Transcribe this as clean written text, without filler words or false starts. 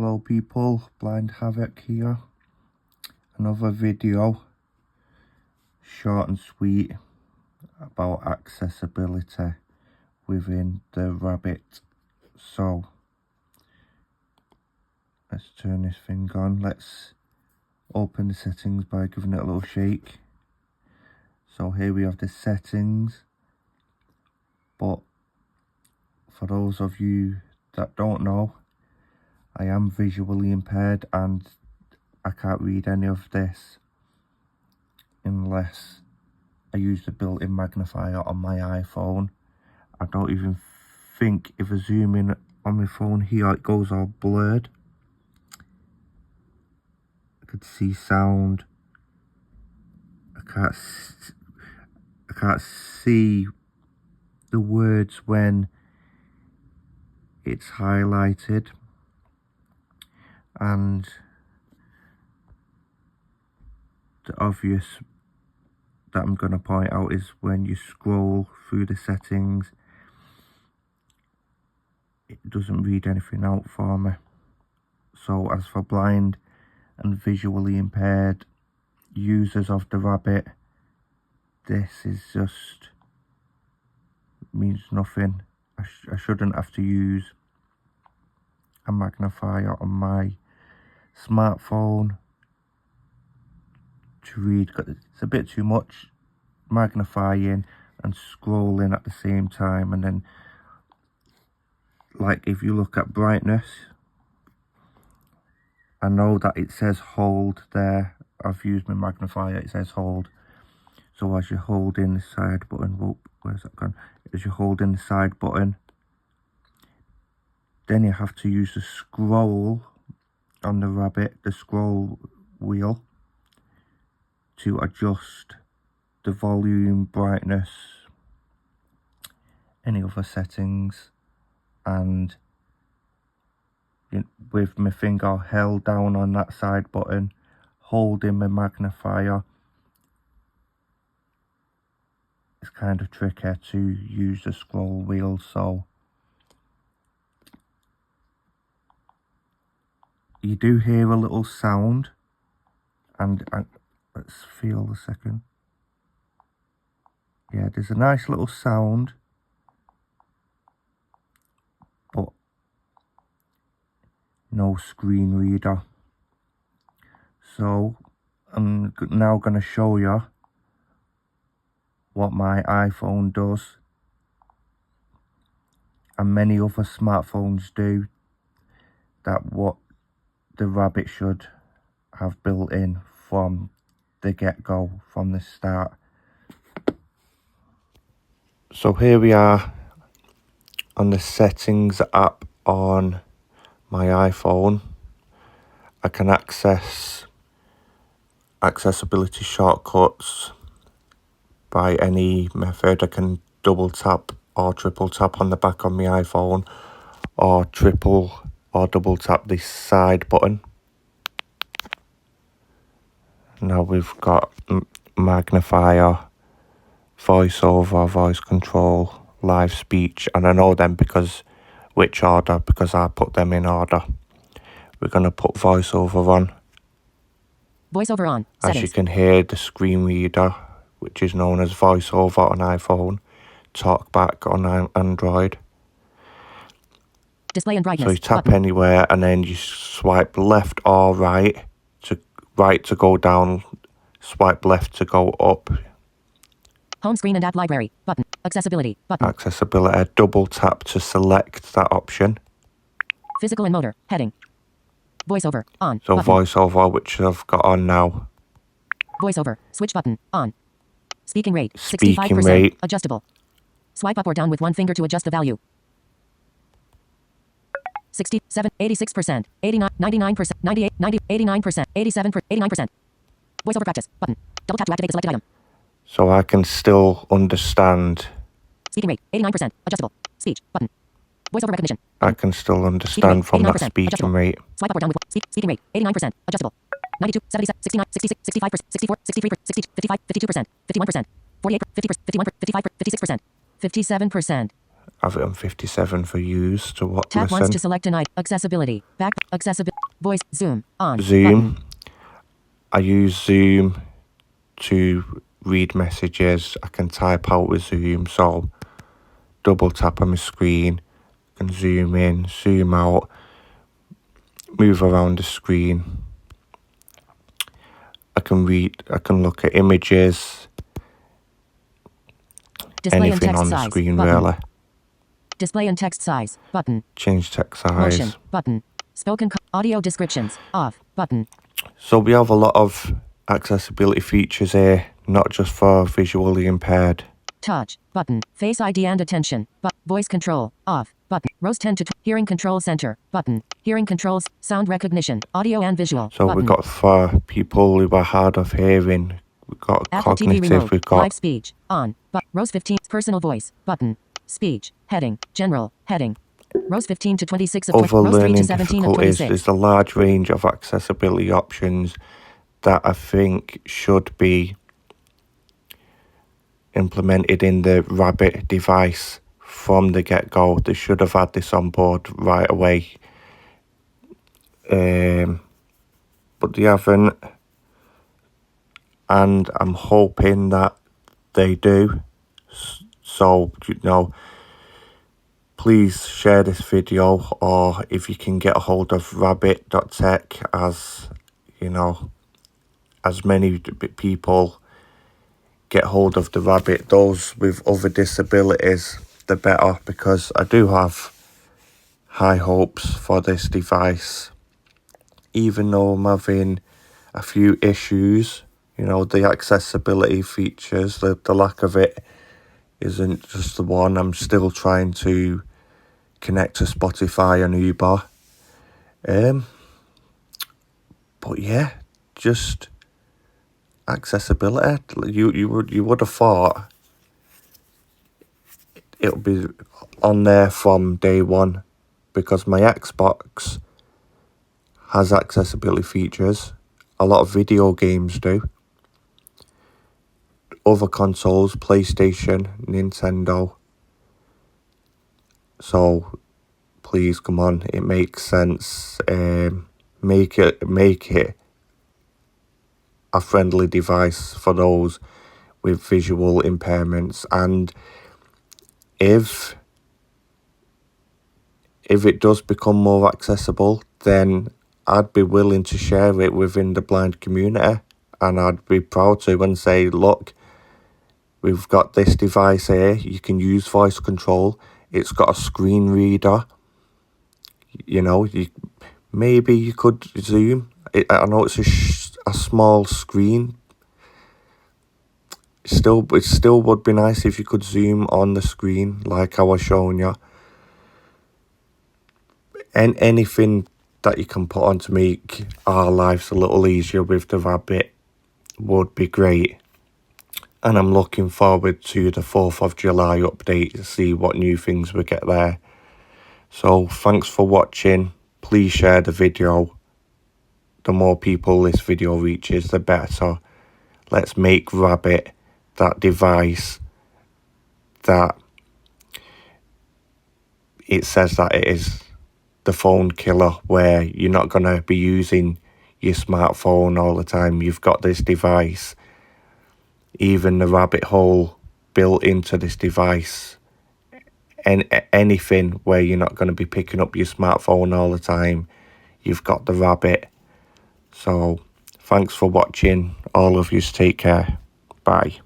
Hello people, Blind Havoc here. Another video, short and sweet, about accessibility within the Rabbit. So, let's turn this thing on. Let's open the settings by giving it a little shake. So here we have the settings, but for those of you that don't know, I am visually impaired and I can't read any of this unless I use the built-in magnifier on my iPhone. I don't even think if I zoom in on my phone here it goes all blurred. I could see sound. I can't see the words when it's highlighted, and the obvious that I'm going to point out is when you scroll through the settings, it doesn't read anything out for me. So as for blind and visually impaired users of the Rabbit, this is just means nothing. I shouldn't have to use a magnifier on my smartphone to read, because it's a bit too much magnifying and scrolling at the same time. And then, like, if you look at brightness, I know that it says hold there. I've used my magnifier, it says hold. So as you hold in the side button, whoop, where's that gone? As you hold in the side button, then you have to use the scroll on the Rabbit, the scroll wheel, to adjust the volume, brightness, any other settings. And with my finger held down on that side button, holding my magnifier, it's kind of tricky to use the scroll wheel. So you do hear a little sound, and let's feel a second. Yeah, there's a nice little sound, but no screen reader. So I'm now going to show you what my iPhone does, and many other smartphones do, that what the Rabbit should have built in from the get-go, from the start. So here we are on the settings app on my iPhone. I can access accessibility shortcuts by any method. I can double tap or triple tap on the back of my iPhone, or triple or double tap this side button. Now we've got magnifier, voiceover, voice control, live speech, and I know them because which order, because I put them in order. We're going to put voiceover on. Voiceover on. As Settings. you can hear, the screen reader, which is known as voiceover on iPhone, talkback on Android. Display and brightness. So you tap button. anywhere and then you swipe left or right to go down, swipe left to go up. Home screen and app library. Button. Accessibility. Button. Accessibility, double tap to select that option. Physical and motor. Heading. Voiceover. On. So button. voiceover, which I've got on now. Voiceover. Switch button. On. Speaking rate. Speaking 65%. rate. Adjustable. Swipe up or down with one finger to adjust the value. 67, 86%, 89, 99%, 98, 90, 89%, 87%, 89%. Voiceover practice. Button. Double tap to activate the selected item. So I can still understand. Speaking rate. 89%. Adjustable. Speech. Button. Voiceover recognition. I can still understand from that speaking rate. Swipe up or down with speaking rate. 89%. Adjustable. 92, 77, 69, 66, 65%, 64, 63%, 60, 55, 52%, 51%, 48, 50%, 51%, 55%, 56%, 57%. have it on 57 for use to what Tap once listen. to select an item. Accessibility. Back. Accessibility. Voice. Zoom. On. Zoom. Button. I use Zoom to read messages. I can type out with Zoom, so double tap on my screen, can zoom in, zoom out, move around the screen. I can look at images, Display and anything text on the size. screen Button. really. Display and text size. Button. Change text Motion. size. Button. Spoken. Audio descriptions. Off. Button. So we have a lot of accessibility features here, not just for visually impaired. Touch. Button. Face ID and attention. Voice control. Off. Button. Rows 10 to Hearing control center. Button. Hearing controls. Sound recognition. Audio and visual. So button. we've got for people who are hard of hearing, we've got Apple TV cognitive, remote. we've got Live speech. On. Rows 15. Personal voice. Button. Speech. Heading. General. Heading. Rows 15 to 26 of other rows 3 learning to 17 of difficulties. 26. There's a large range of accessibility options that I think should be implemented in the Rabbit device from the get-go. They should have had this on board right away, but they haven't, and I'm hoping that they do. So, please share this video, or if you can get a hold of rabbit.tech, as as many people get hold of the Rabbit, those with other disabilities, the better, because I do have high hopes for this device. Even though I'm having a few issues, the accessibility features, the lack of it isn't just the one. I'm still trying to connect to Spotify and Uber. But yeah, just accessibility. You would have thought it would be on there from day one, because my Xbox has accessibility features. A lot of video games do. Other consoles, PlayStation, Nintendo. So please, come on, it makes sense. Make it a friendly device for those with visual impairments. And if it does become more accessible, then I'd be willing to share it within the blind community, and I'd be proud to, and say, look, we've got this device here, you can use voice control, it's got a screen reader, maybe you could zoom. I know it's a small screen. It still would be nice if you could zoom on the screen like I was showing you. And anything that you can put on to make our lives a little easier with the Rabbit would be great. And I'm looking forward to the 4th of July update to see what new things we get there. So thanks for watching. Please share the video. The more people this video reaches, the better. Let's make Rabbit that device that it says that it is, the phone killer, where you're not going to be using your smartphone all the time. You've got this device, even the rabbit hole built into this device, and anything where you're not going to be picking up your smartphone all the time, you've got the Rabbit. So thanks for watching. All of you, take care. Bye.